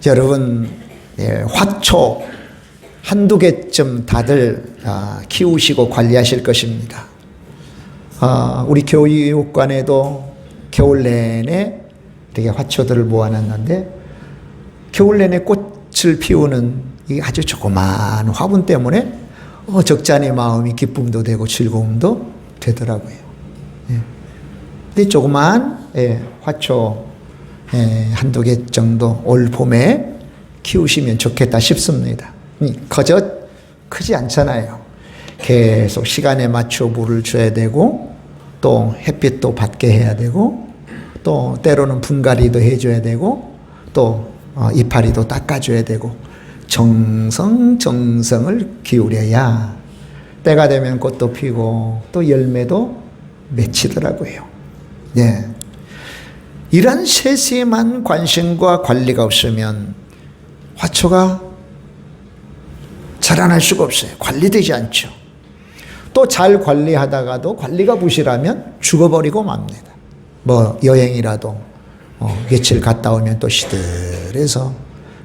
여러분, 화초 한두 개쯤 다들 키우시고 관리하실 것입니다. 우리 교육관에도 겨울 내내 이렇게 화초들을 모아놨는데, 겨울 내내 꽃을 피우는 이 아주 조그마한 화분 때문에 적잖이 마음이 기쁨도 되고 즐거움도 되더라고요. 근데 조그마한 화초 한두 개 정도 올 봄에 키우시면 좋겠다 싶습니다. 거저 크지 않잖아요. 계속 시간에 맞춰 물을 줘야 되고, 또 햇빛도 받게 해야 되고, 또 때로는 분갈이도 해줘야 되고, 또 이파리도 닦아줘야 되고, 정성을 기울여야 때가 되면 꽃도 피고 또 열매도 맺히더라고요. 네. 이런 세심한 관심과 관리가 없으면 화초가 자라날 수가 없어요. 관리되지 않죠. 또 잘 관리하다가도 관리가 부실하면 죽어버리고 맙니다. 여행이라도 며칠 갔다 오면 또 시들해서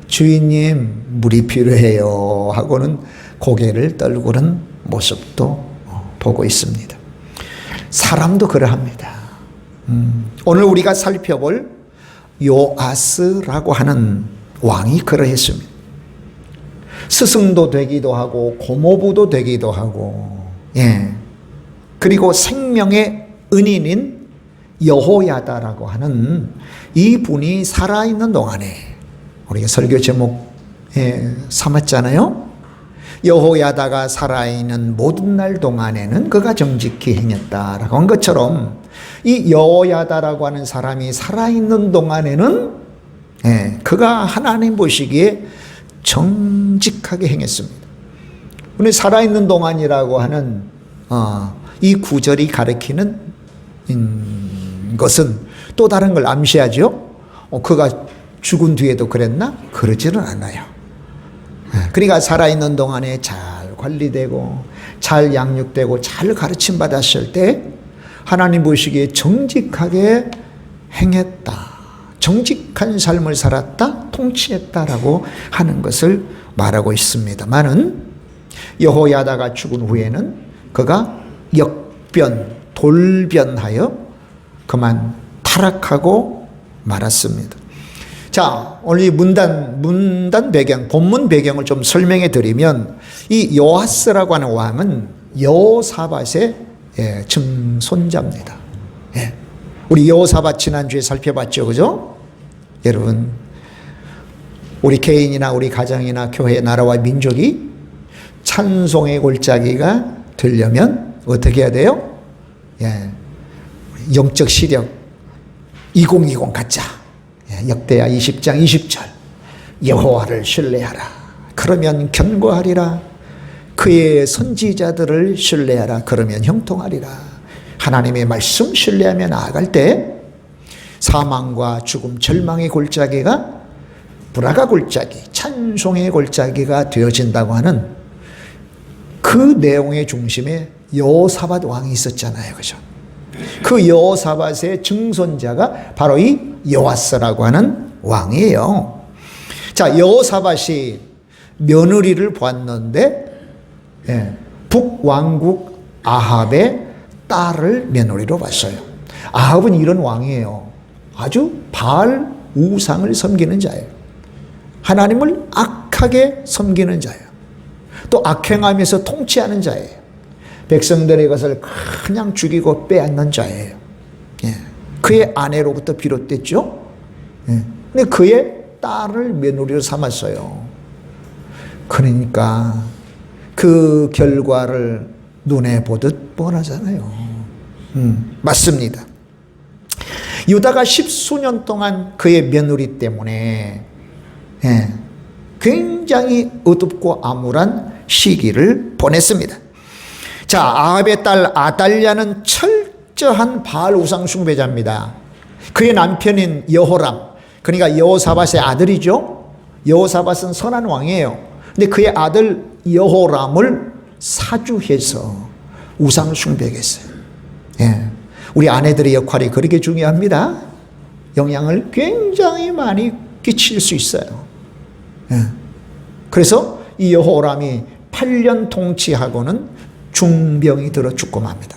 주인님 물이 필요해요 하고는 고개를 떨구는 모습도 보고 있습니다. 사람도 그러합니다. 오늘 우리가 살펴볼 요아스라고 하는 왕이 그러했습니다. 스승도 되기도 하고 고모부도 되기도 하고, 그리고 생명의 은인인 여호야다라고 하는 이 분이 살아있는 동안에, 우리가 설교 제목 삼았잖아요. 여호야다가 살아있는 모든 날 동안에는 그가 정직히 행했다라고 한 것처럼, 이 여호야다라고 하는 사람이 살아있는 동안에는 그가 하나님 보시기에 정직하게 행했습니다. 오늘 살아있는 동안이라고 하는 이 구절이 가리키는 것은 또 다른 걸 암시하죠. 그가 죽은 뒤에도 그랬나? 그러지는 않아요. 그러니까 살아있는 동안에 잘 관리되고 잘 양육되고 잘 가르침 받았을 때 하나님 보시기에 정직하게 행했다, 정직한 삶을 살았다, 통치했다라고 하는 것을 말하고 있습니다만은, 여호야다가 죽은 후에는 그가 돌변하여 그만 타락하고 말았습니다. 자, 오늘 이 문단 배경, 본문 배경을 좀 설명해 드리면, 이 요아스라고 하는 왕은 여호사밧의 증손자입니다. 우리 여호사밧 지난주에 살펴봤죠, 그죠? 여러분, 우리 개인이나 우리 가정이나 교회, 나라와 민족이 찬송의 골짜기가 되려면 어떻게 해야 돼요? 영적 시력 2020 갖자. 역대하 20장 20절. 여호와를 신뢰하라. 그러면 견고하리라. 그의 선지자들을 신뢰하라. 그러면 형통하리라. 하나님의 말씀 신뢰하며 나아갈 때 사망과 죽음, 절망의 골짜기가 불화가 골짜기, 찬송의 골짜기가 되어진다고 하는 그 내용의 중심에 여호사밧 왕이 있었잖아요, 그죠? 그 여호사밧의 증손자가 바로 이 요아스라고 하는 왕이에요. 자, 여호사밧이 며느리를 보았는데 북왕국 아합의 딸을 며느리로 봤어요. 아합은 이런 왕이에요. 아주 바알 우상을 섬기는 자예요. 하나님을 악하게 섬기는 자예요. 또 악행하면서 통치하는 자예요. 백성들의 것을 그냥 죽이고 빼앗는 자예요. 그의 아내로부터 비롯됐죠. 근데 그의 딸을 며느리로 삼았어요. 그러니까 그 결과를 눈에 보듯 뻔하잖아요. 맞습니다. 유다가 10수년 동안 그의 며느리 때문에 굉장히 어둡고 암울한 시기를 보냈습니다. 자, 아합의 딸 아달랴는 철저한 바알 우상 숭배자입니다. 그의 남편인 여호람, 그러니까 여호사밧의 아들이죠. 여호사밧은 선한 왕이에요. 근데 그의 아들 여호람을 사주해서 우상 숭배했어요. 우리 아내들의 역할이 그렇게 중요합니다. 영향을 굉장히 많이 끼칠 수 있어요. 그래서 이 여호람이 8년 통치하고는 중병이 들어 죽고 맙니다.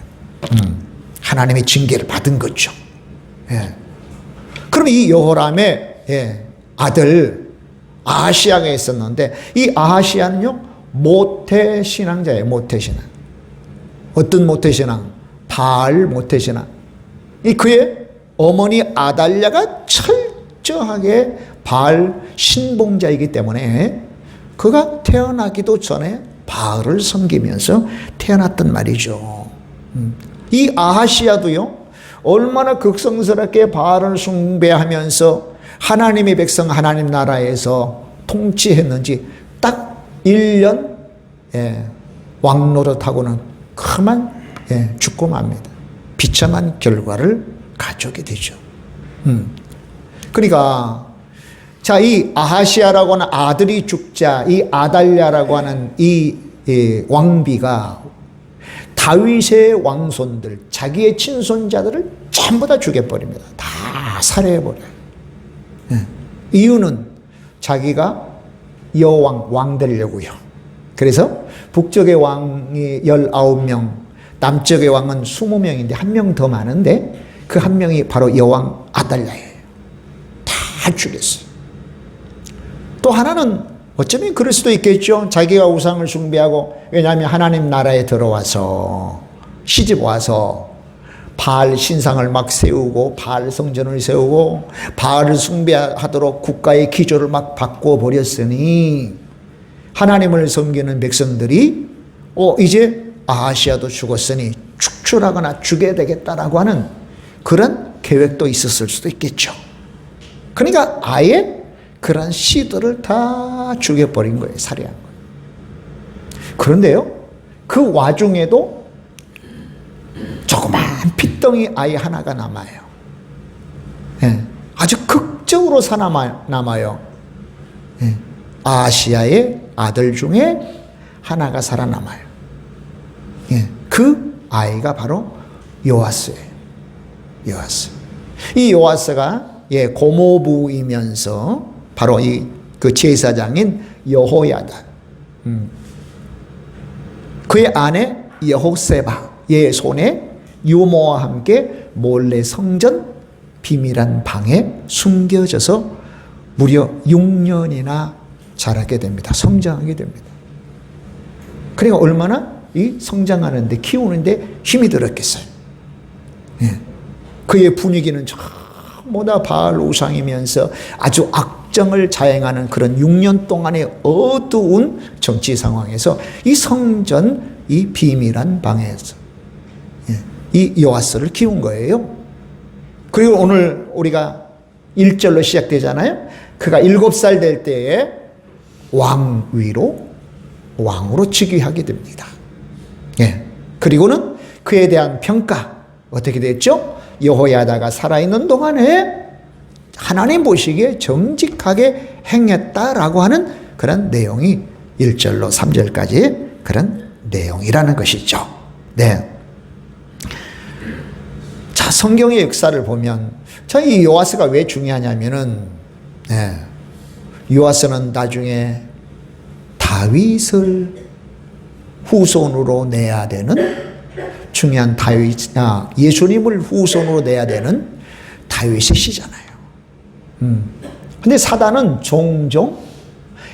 하나님의 징계를 받은 거죠. 그럼 이 여호람의 아들 아하시아가 있었는데, 이 아하시아는요 모태신앙자예요. 모태신앙. 어떤 모태신앙? 바알 모태신앙. 이 그의 어머니 아달랴가 철저하게 바알 신봉자이기 때문에 그가 태어나기도 전에 바알을 섬기면서 태어났단 말이죠. 이 아하시아도요 얼마나 극성스럽게 바알을 숭배하면서 하나님의 백성 하나님 나라에서 통치했는지 딱 1년 왕노릇하고는 그만 죽고 맙니다. 비참한 결과를 가져오게 되죠. 그러니까 자, 이 아하시아라고 하는 아들이 죽자 이 아달랴라고 하는 이 왕비가 다윗의 왕손들, 자기의 친손자들을 전부 다 죽여버립니다. 다 살해해버려요. 이유는 자기가 여왕, 왕 되려고요. 그래서 북쪽의 왕이 19명, 남쪽의 왕은 20명인데 한 명 더 많은데 그 한 명이 바로 여왕 아달랴예요. 다 죽였어요. 또 하나는 어쩌면 그럴 수도 있겠죠. 자기가 우상을 숭배하고, 왜냐하면 하나님 나라에 들어와서 시집 와서 바알 신상을 막 세우고 바알 성전을 세우고 바알을 숭배하도록 국가의 기조를 막 바꿔버렸으니 하나님을 섬기는 백성들이 이제 아하시아도 죽었으니 축출하거나 죽여야 되겠다라고 하는 그런 계획도 있었을 수도 있겠죠. 그러니까 아예 그런 씨들을 다 죽여버린 거예요. 살해한 거예요. 그런데요 그 와중에도 조그만 핏덩이 아이 하나가 남아요. 아주 극적으로 살아남아요. 아하시아의 아들 중에 하나가 살아남아요. 그 아이가 바로 요아스예요. 요아스. 이 요아스가 고모부이면서 바로 그 제사장인 여호야다. 그의 아내 여호세바, 얘의 손에 유모와 함께 몰래 성전 비밀한 방에 숨겨져서 무려 6년이나 자라게 됩니다. 성장하게 됩니다. 그러니까 얼마나 이 성장하는데 키우는데 힘이 들었겠어요. 그의 분위기는 전부 다 바알 우상이면서 아주 악정을 자행하는 그런 6년 동안의 어두운 정치 상황에서 이 성전 이 비밀한 방에서 이 요아스를 키운 거예요. 그리고 오늘 우리가 1절로 시작되잖아요. 그가 7살 될 때에 왕으로 즉위하게 됩니다. 그리고는 그에 대한 평가 어떻게 됐죠? 여호야다가 살아있는 동안에 하나님 보시기에 정직하게 행했다라고 하는 그런 내용이 1절로 3절까지 그런 내용이라는 것이죠. 자, 성경의 역사를 보면 이 요아스가 왜 중요하냐면은 요아스는 나중에 다윗을 후손으로 내야 되는 중요한 예수님을 후손으로 내야 되는 다윗의 시잖아요. 근데 사단은 종종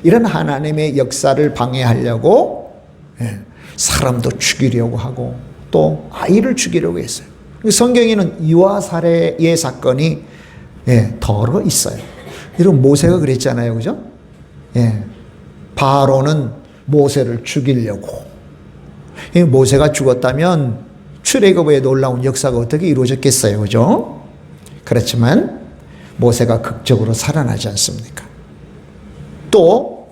이런 하나님의 역사를 방해하려고 사람도 죽이려고 하고 또 아이를 죽이려고 했어요. 성경에는 유아 살해의 사건이 덜어 있어요. 이런 모세가 그랬잖아요. 그죠? 바로는 모세를 죽이려고. 모세가 죽었다면 출애굽의 놀라운 역사가 어떻게 이루어졌겠어요. 그죠? 그렇지만 모세가 극적으로 살아나지 않습니까? 또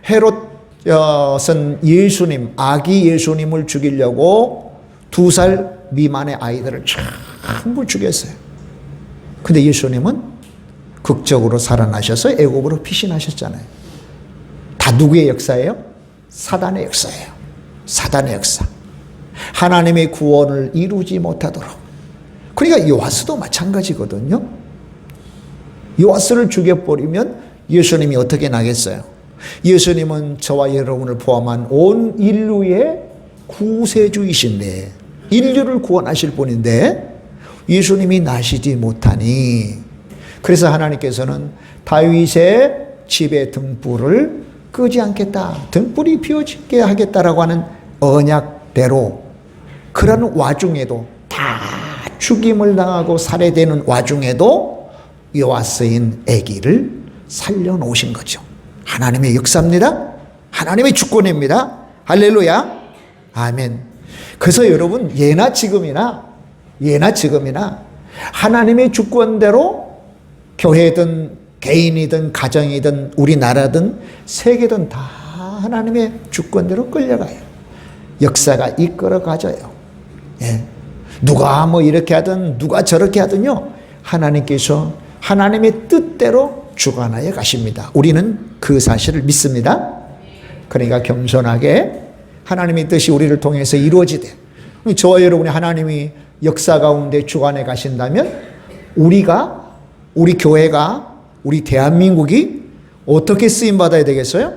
헤롯은 예수님, 아기 예수님을 죽이려고 2살 미만의 아이들을 전부 죽였어요. 근데 예수님은 극적으로 살아나셔서 애굽으로 피신하셨잖아요. 다 누구의 역사예요? 사단의 역사예요. 사단의 역사. 하나님의 구원을 이루지 못하도록. 그러니까 요아스도 마찬가지거든요. 요아스를 죽여버리면 예수님이 어떻게 나겠어요? 예수님은 저와 여러분을 포함한 온 인류의 구세주이신데, 인류를 구원하실 분인데 예수님이 나시지 못하니, 그래서 하나님께서는 다윗의 집의 등불을 끄지 않겠다, 등불이 피어지게 하겠다라고 하는 언약대로, 그런 와중에도, 다 죽임을 당하고 살해되는 와중에도 요아스인 아기를 살려놓으신 거죠. 하나님의 역사입니다. 하나님의 주권입니다. 할렐루야. 아멘. 그래서 여러분, 예나 지금이나 하나님의 주권대로 교회든 개인이든 가정이든 우리나라든 세계든 다 하나님의 주권대로 끌려가요. 역사가 이끌어가져요. 예. 누가 뭐 이렇게 하든 누가 저렇게 하든요, 하나님께서 하나님의 뜻대로 주관하여 가십니다. 우리는 그 사실을 믿습니다. 그러니까 겸손하게 하나님의 뜻이 우리를 통해서 이루어지되, 저와 여러분이 하나님이 역사 가운데 주관해 가신다면 우리가, 우리 교회가, 우리 대한민국이 어떻게 쓰임받아야 되겠어요?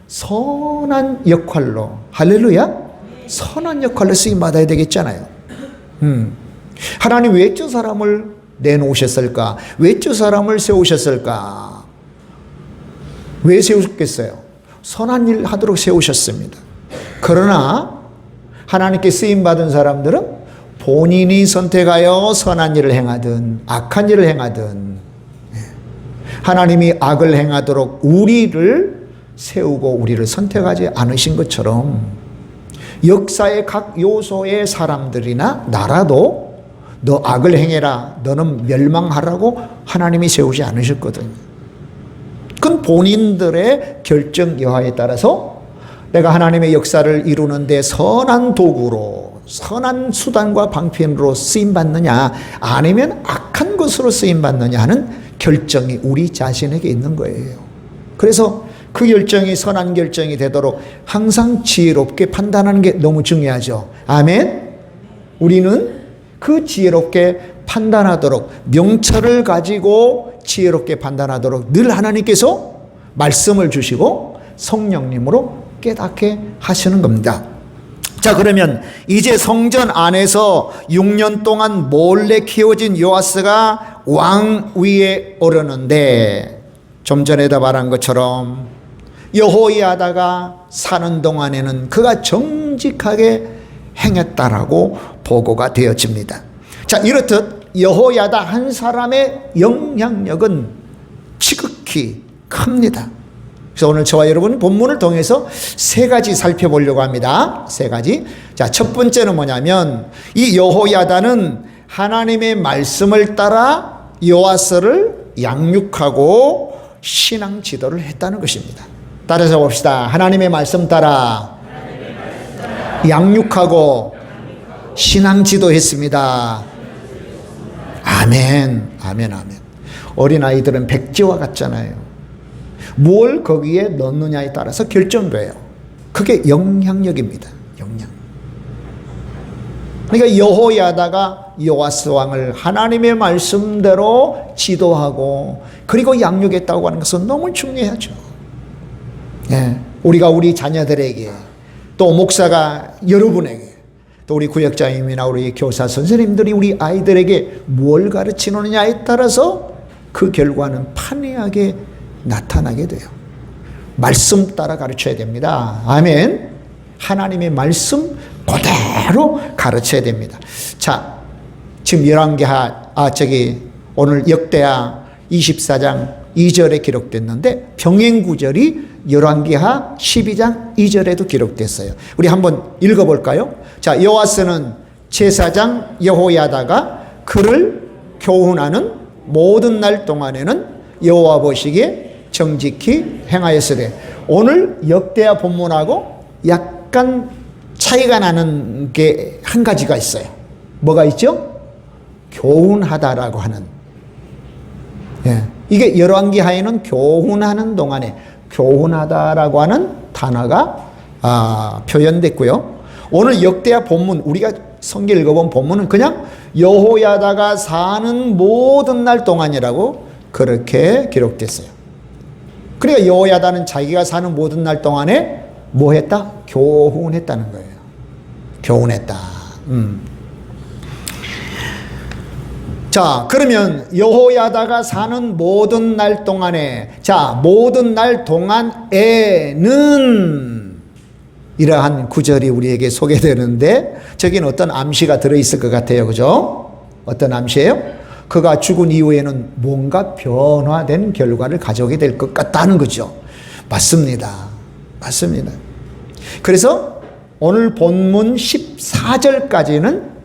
선한 역할로, 할렐루야, 선한 역할로 쓰임받아야 되겠잖아요. 하나님 왜 저 사람을 내놓으셨을까? 왜 저 사람을 세우셨을까? 왜 세우셨겠어요? 선한 일 하도록 세우셨습니다. 그러나 하나님께 쓰임받은 사람들은 본인이 선택하여 선한 일을 행하든 악한 일을 행하든, 하나님이 악을 행하도록 우리를 세우고 우리를 선택하지 않으신 것처럼 역사의 각 요소의 사람들이나 나라도 너 악을 행해라, 너는 멸망하라고 하나님이 세우지 않으셨거든요. 그건 본인들의 결정 여하에 따라서 내가 하나님의 역사를 이루는데 선한 도구로, 선한 수단과 방편으로 쓰임받느냐 아니면 악한 것으로 쓰임받느냐 하는 결정이 우리 자신에게 있는 거예요. 그래서 그 결정이 선한 결정이 되도록 항상 지혜롭게 판단하는 게 너무 중요하죠. 아멘. 우리는 그 지혜롭게 판단하도록, 명철을 가지고 지혜롭게 판단하도록 늘 하나님께서 말씀을 주시고 성령님으로 깨닫게 하시는 겁니다. 자, 그러면 이제 성전 안에서 6년 동안 몰래 키워진 요아스가 왕 위에 오르는데, 좀 전에도 말한 것처럼 여호야다가 사는 동안에는 그가 정직하게 행했다라고 보고가 되어집니다. 자, 이렇듯 여호야다 한 사람의 영향력은 지극히 큽니다. 그래서 오늘 저와 여러분 본문을 통해서 세 가지 살펴보려고 합니다. 세 가지. 자, 첫 번째는 뭐냐면 이 여호야다는 하나님의 말씀을 따라 요아스를 양육하고 신앙 지도를 했다는 것입니다. 따라서 봅시다. 하나님의 말씀 따라 양육하고 신앙 지도했습니다. 아멘, 아멘, 아멘. 어린아이들은 백지와 같잖아요. 뭘 거기에 넣느냐에 따라서 결정돼요. 그게 영향력입니다. 영향. 그러니까 여호야다가 요아스 왕을 하나님의 말씀대로 지도하고 그리고 양육했다고 하는 것은 너무 중요하죠. 예, 우리가 우리 자녀들에게, 또 목사가 여러분에게, 또 우리 구역장님이나 우리 교사 선생님들이 우리 아이들에게 뭘 가르치느냐에 따라서 그 결과는 판이하게 나타나게 돼요. 말씀 따라 가르쳐야 됩니다. 아멘. 하나님의 말씀 그대로 가르쳐야 됩니다. 자, 지금 열왕기하, 오늘 역대하 24장 2절에 기록됐는데 병행구절이 열왕기하 12장 2절에도 기록됐어요. 우리 한번 읽어볼까요? 자, 요아스는 제사장 여호야다가 그를 교훈하는 모든 날 동안에는 여호와 보시기에 정직히 행하였으되, 오늘 역대하 본문하고 약간 차이가 나는 게 한 가지가 있어요. 뭐가 있죠? 교훈하다라고 하는. 예. 이게 열왕기하에는 교훈하는 동안에 교훈하다라고 하는 단어가 표현됐고요. 오늘 역대하 본문, 우리가 성경 읽어본 본문은 그냥 여호야다가 사는 모든 날 동안이라고 그렇게 기록됐어요. 그러니까 여호야다는 자기가 사는 모든 날 동안에 뭐 했다? 교훈했다는 거예요. 교훈했다. 자, 그러면 여호야다가 사는 모든 날 동안에, 자, 모든 날 동안에는 이러한 구절이 우리에게 소개되는데, 저기는 어떤 암시가 들어있을 것 같아요. 그죠? 어떤 암시예요? 그가 죽은 이후에는 뭔가 변화된 결과를 가져오게 될 것 같다는 거죠. 맞습니다. 맞습니다. 그래서 오늘 본문 14절까지는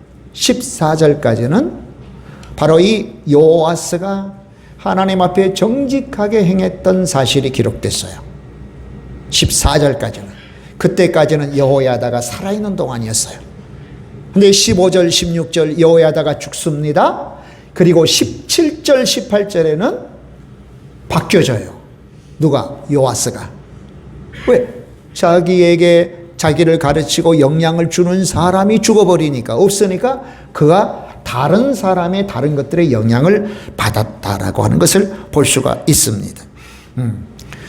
바로 이 요아스가 하나님 앞에 정직하게 행했던 사실이 기록됐어요. 14절까지는. 그때까지는 여호야다가 살아있는 동안이었어요. 근데 15절, 16절 여호야다가 죽습니다. 그리고 17절, 18절에는 바뀌어져요. 누가? 요아스가. 왜? 자기를 가르치고 영향을 주는 사람이 죽어버리니까, 없으니까 그가 다른 사람의 다른 것들의 영향을 받았다라고 하는 것을 볼 수가 있습니다.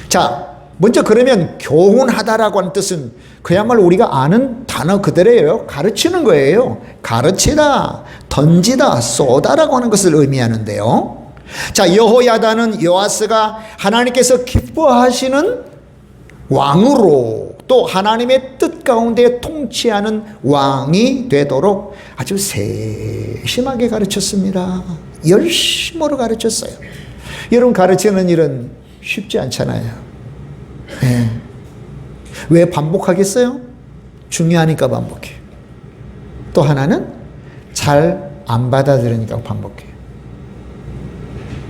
자, 먼저 그러면 교훈하다라고 하는 뜻은 그야말로 우리가 아는 단어 그대로예요. 가르치는 거예요. 가르치다, 던지다, 쏘다라고 하는 것을 의미하는데요. 자, 여호야다는 요아스가 하나님께서 기뻐하시는 왕으로, 또 하나님의 뜻 가운데 통치하는 왕이 되도록 아주 세심하게 가르쳤습니다. 열심으로 가르쳤어요. 여러분, 가르치는 일은 쉽지 않잖아요. 네. 왜 반복하겠어요? 중요하니까 반복해요. 또 하나는 잘 안 받아들이니까 반복해요.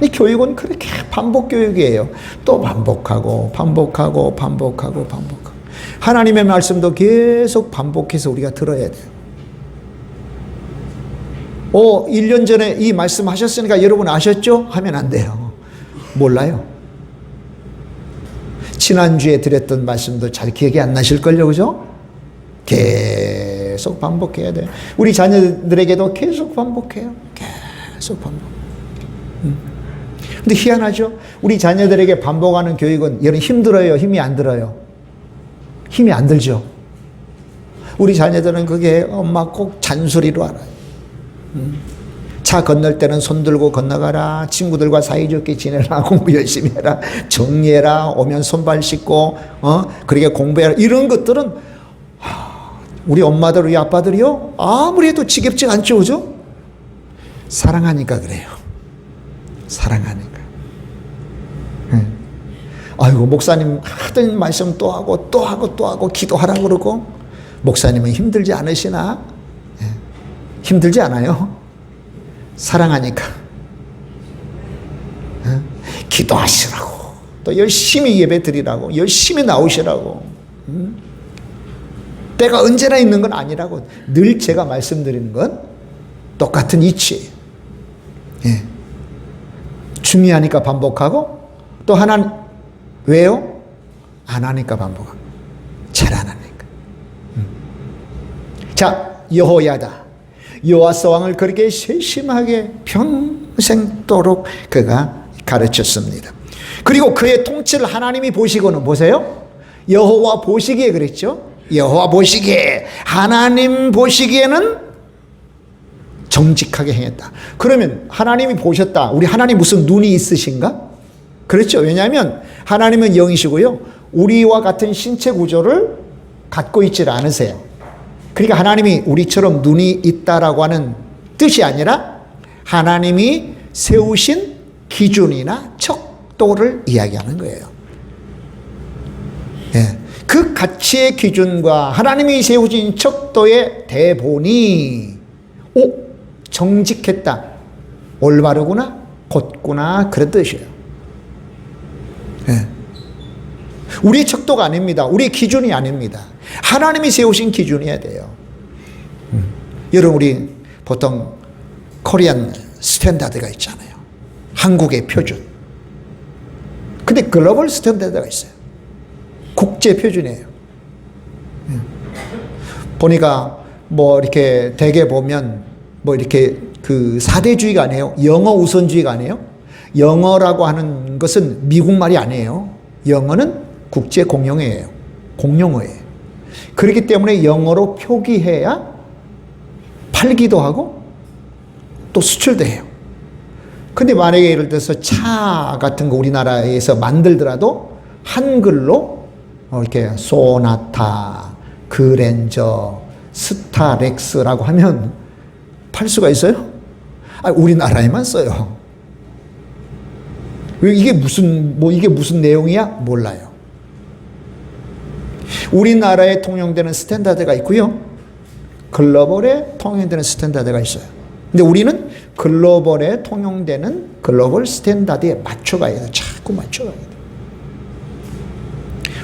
이 교육은 그렇게 반복 교육이에요. 또 반복하고 반복하고 반복하고 반복하고. 하나님의 말씀도 계속 반복해서 우리가 들어야 돼요. 1년 전에 이 말씀 하셨으니까 여러분 아셨죠? 하면 안 돼요. 몰라요. 지난주에 드렸던 말씀도 잘 기억이 안 나실걸요, 그죠? 계속 반복해야 돼요. 우리 자녀들에게도 계속 반복해요. 계속 반복. 근데 희한하죠? 우리 자녀들에게 반복하는 교육은 여러분 힘들어요? 힘이 안 들어요? 힘이 안 들죠? 우리 자녀들은 그게 엄마 꼭 잔소리로 알아요. 차 건널 때는 손 들고 건너가라. 친구들과 사이좋게 지내라. 공부 열심히 해라. 정리해라. 오면 손발 씻고 그렇게 공부해라. 이런 것들은 우리 엄마들, 우리 아빠들이요, 아무리 해도 지겹지 않죠, 그죠? 사랑하니까 그래요. 사랑하니까. 아이고, 목사님 하던 말씀 또 하고 또 하고 또 하고 기도하라고 그러고. 목사님은 힘들지 않으시나? 힘들지 않아요? 사랑하니까. 기도하시라고, 또 열심히 예배 드리라고, 열심히 나오시라고. 때가 언제나 있는 건 아니라고 늘 제가 말씀드리는 건 똑같은 이치예요. 중요하니까 반복하고, 또 하나는 왜요? 안 하니까 반복하고. 잘 안 하니까. 자, 여호야다, 요아스 왕을 그렇게 세심하게 평생도록 그가 가르쳤습니다. 그리고 그의 통치를 하나님이 보시고는, 보세요, 여호와 보시기에 그랬죠. 여호와 보시기에, 하나님 보시기에는 정직하게 행했다. 그러면 하나님이 보셨다. 우리 하나님 무슨 눈이 있으신가? 그렇죠. 왜냐하면 하나님은 영이시고요, 우리와 같은 신체 구조를 갖고 있지 않으세요. 그러니까 하나님이 우리처럼 눈이 있다라고 하는 뜻이 아니라 하나님이 세우신 기준이나 척도를 이야기하는 거예요. 그 가치의 기준과 하나님이 세우신 척도의 대본이 정직했다, 올바르구나, 곧구나, 그런 뜻이에요. 우리 척도가 아닙니다. 우리 기준이 아닙니다. 하나님이 세우신 기준이어야 돼요. 여러분, 우리 보통 코리안 스탠다드가 있잖아요. 한국의 표준. 근데 글로벌 스탠다드가 있어요. 국제 표준이에요. 보니까 뭐 이렇게 대개 보면 뭐 이렇게 그 사대주의가 아니에요. 영어 우선주의가 아니에요. 영어라고 하는 것은 미국 말이 아니에요. 영어는 국제 공용어예요. 공용어예요. 그렇기 때문에 영어로 표기해야 팔기도 하고 또 수출도 해요. 근데 만약에 예를 들어서 차 같은 거 우리나라에서 만들더라도 한글로 이렇게 소나타, 그랜저, 스타렉스라고 하면 팔 수가 있어요? 우리나라에만 써요. 이게 무슨 내용이야? 몰라요. 우리나라에 통용되는 스탠다드가 있고요. 글로벌에 통용되는 스탠다드가 있어요. 근데 우리는 글로벌에 통용되는 글로벌 스탠다드에 맞춰가야 돼요. 자꾸 맞춰가야 돼요.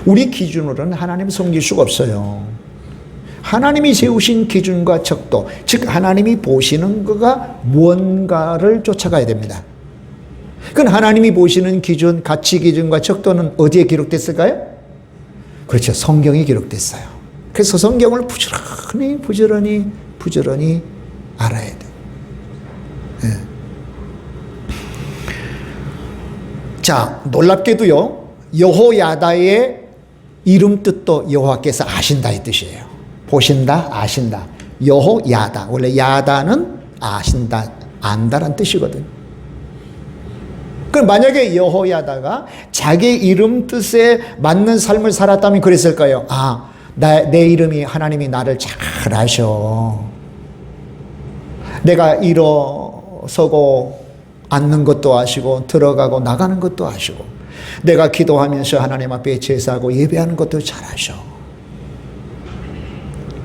우리 기준으로는 하나님을 섬길 수가 없어요. 하나님이 세우신 기준과 척도, 즉 하나님이 보시는 거가 무언가를 쫓아가야 됩니다. 그건 하나님이 보시는 기준, 가치 기준과 척도는 어디에 기록됐을까요? 그렇죠. 성경에 기록됐어요. 그래서 성경을 부지런히 알아야 돼요. 네. 자, 놀랍게도요, 여호야다의 이름 뜻도 여호와께서 아신다 이 뜻이에요. 보신다, 아신다. 여호야다. 원래 야다는 아신다, 안다란 뜻이거든요. 그럼 만약에 여호야다가 자기 이름 뜻에 맞는 삶을 살았다면 그랬을까요? 내 이름이 하나님이 나를 잘 아셔. 내가 일어서고 앉는 것도 아시고 들어가고 나가는 것도 아시고 내가 기도하면서 하나님 앞에 제사하고 예배하는 것도 잘 아셔.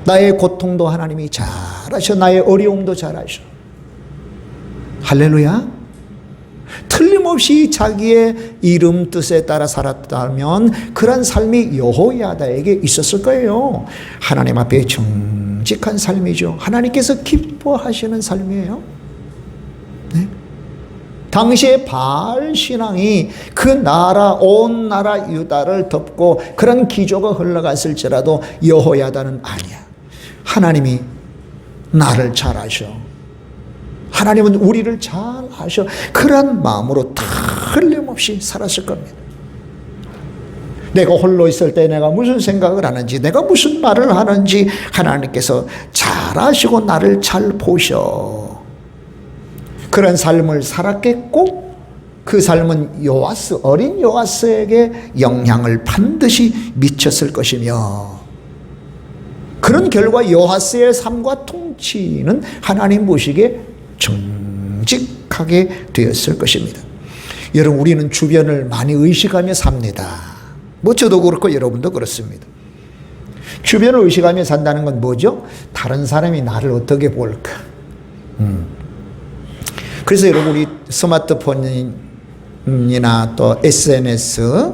나의 고통도 하나님이 잘 아셔. 나의 어려움도 잘 아셔. 할렐루야. 틀림없이 자기의 이름 뜻에 따라 살았다면 그런 삶이 여호야다에게 있었을 거예요. 하나님 앞에 정직한 삶이죠. 하나님께서 기뻐하시는 삶이에요. 네? 당시의 바알 신앙이 그 나라, 온 나라 유다를 덮고 그런 기조가 흘러갔을지라도 여호야다는 아니야. 하나님이 나를 잘 아셔. 하나님은 우리를 잘 아셔. 그런 마음으로 틀림없이 살았을 겁니다. 내가 홀로 있을 때 내가 무슨 생각을 하는지, 내가 무슨 말을 하는지 하나님께서 잘 아시고 나를 잘 보셔. 그런 삶을 살았겠고 그 삶은 요아스, 어린 요아스에게 영향을 반드시 미쳤을 것이며 그런 결과 요아스의 삶과 통치는 하나님 보시기에 정직하게 되었을 것입니다. 여러분, 우리는 주변을 많이 의식하며 삽니다. 저도 그렇고 여러분도 그렇습니다. 주변을 의식하며 산다는 건 뭐죠? 다른 사람이 나를 어떻게 볼까? 그래서 여러분, 우리 스마트폰이나 또 SNS,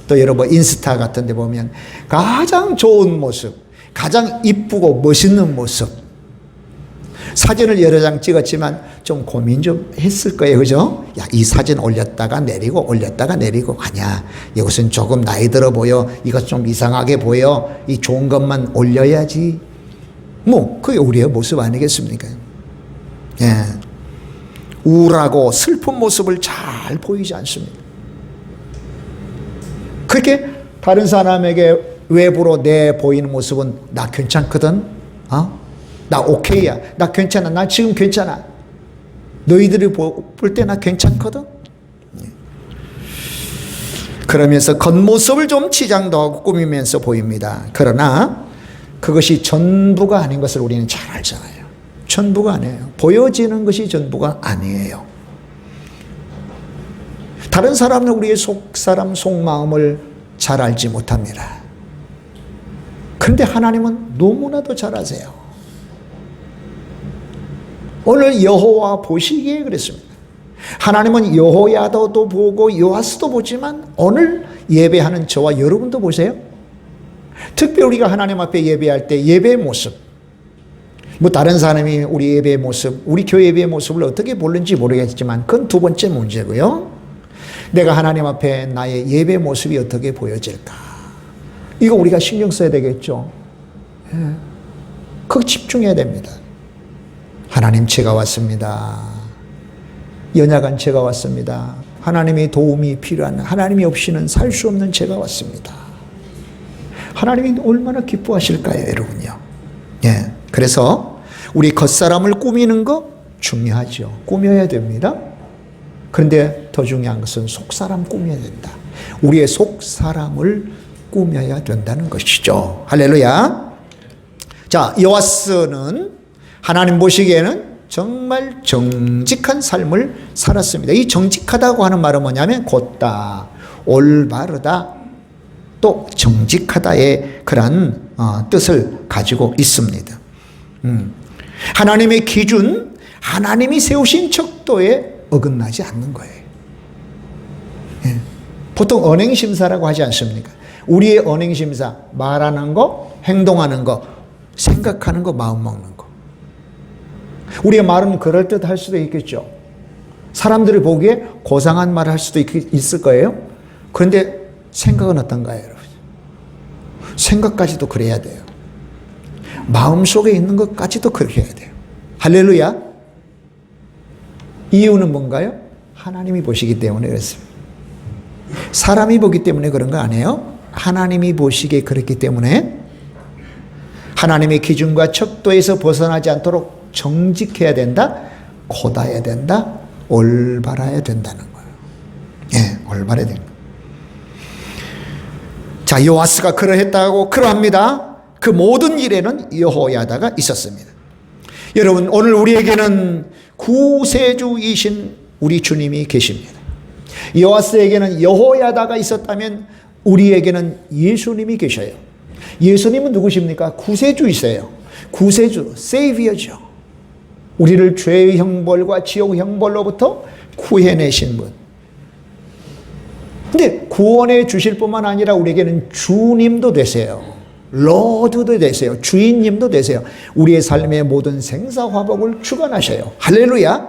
또 여러분 인스타 같은 데 보면 가장 좋은 모습, 가장 이쁘고 멋있는 모습, 사진을 여러 장 찍었지만 좀 고민 좀 했을 거예요. 그죠? 야, 이 사진 올렸다가 내리고 아니야. 이것은 조금 나이 들어 보여. 이것 좀 이상하게 보여. 이 좋은 것만 올려야지. 그게 우리의 모습 아니겠습니까? 예. 우울하고 슬픈 모습을 잘 보이지 않습니다. 그렇게 다른 사람에게 외부로 내 보이는 모습은 나 괜찮거든. 나 오케이야. 나 괜찮아. 나 지금 괜찮아. 너희들이 볼 때 나 괜찮거든. 그러면서 겉모습을 좀 치장도 하고 꾸미면서 보입니다. 그러나 그것이 전부가 아닌 것을 우리는 잘 알잖아요. 전부가 아니에요. 보여지는 것이 전부가 아니에요. 다른 사람은 우리의 속사람, 속마음을 잘 알지 못합니다. 그런데 하나님은 너무나도 잘 아세요. 오늘 여호와 보시기에 그랬습니다. 하나님은 여호야다도 보고 요아스도 보지만 오늘 예배하는 저와 여러분도 보세요. 특별히 우리가 하나님 앞에 예배할 때 예배의 모습, 다른 사람이 우리 예배의 모습, 우리 교회 예배의 모습을 어떻게 보는지 모르겠지만 그건 두 번째 문제고요. 내가 하나님 앞에 나의 예배 모습이 어떻게 보여질까? 이거 우리가 신경 써야 되겠죠. 그거 집중해야 됩니다. 하나님, 제가 왔습니다. 연약한 제가 왔습니다. 하나님의 도움이 필요한, 하나님이 없이는 살 수 없는 제가 왔습니다. 하나님이 얼마나 기뻐하실까요, 여러분요? 예. 그래서 우리 겉사람을 꾸미는 거 중요하죠. 꾸며야 됩니다. 그런데 더 중요한 것은 속사람 꾸며야 된다. 우리의 속사람을 꾸며야 된다는 것이죠. 할렐루야. 자, 요아스는 하나님 보시기에는 정말 정직한 삶을 살았습니다. 이 정직하다고 하는 말은 뭐냐면 곧다, 올바르다, 또 정직하다의 그런 뜻을 가지고 있습니다. 하나님의 기준, 하나님이 세우신 척도에 어긋나지 않는 거예요. 예. 보통 언행심사라고 하지 않습니까? 우리의 언행심사, 말하는 거, 행동하는 거, 생각하는 거, 마음먹는 거. 우리의 말은 그럴듯할 수도 있겠죠. 사람들이 보기에 고상한 말을 할 수도 있을 거예요. 그런데 생각은 어떤가요, 여러분? 생각까지도 그래야 돼요. 마음속에 있는 것까지도 그래야 돼요. 할렐루야. 이유는 뭔가요? 하나님이 보시기 때문에 그렇습니다. 사람이 보기 때문에 그런 거 아니에요? 하나님이 보시기에 그렇기 때문에 하나님의 기준과 척도에서 벗어나지 않도록 정직해야 된다, 곧아야 된다, 올바라야 된다는 거예요. 예, 올바라야 된다. 자, 요아스가 그러했다고 그러합니다. 그 모든 일에는 여호야다가 있었습니다. 여러분, 오늘 우리에게는 구세주이신 우리 주님이 계십니다. 요아스에게는 여호야다가 있었다면 우리에게는 예수님이 계셔요. 예수님은 누구십니까? 구세주이세요. 구세주, 세이비어죠. 우리를 죄의 형벌과 지옥 형벌로부터 구해내신 분. 근데 구원해 주실 뿐만 아니라 우리에게는 주님도 되세요. 로드도 되세요. 주인님도 되세요. 우리의 삶의 모든 생사화복을 주관하셔요. 할렐루야.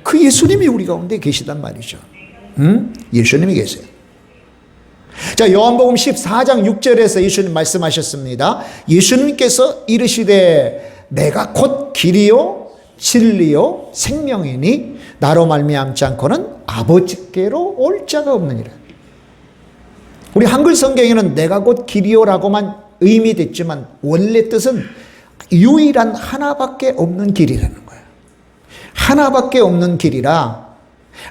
그 예수님이 우리 가운데 계시단 말이죠. 예수님이 계세요. 자, 요한복음 14장 6절에서 예수님 말씀하셨습니다. 예수님께서 이르시되 내가 곧 길이요 진리요 생명이니 나로 말미암지 않고는 아버지께로 올 자가 없느니라. 우리 한글 성경에는 내가 곧 길이요라고만 의미됐지만 원래 뜻은 유일한 하나밖에 없는 길이라는 거예요. 하나밖에 없는 길이라,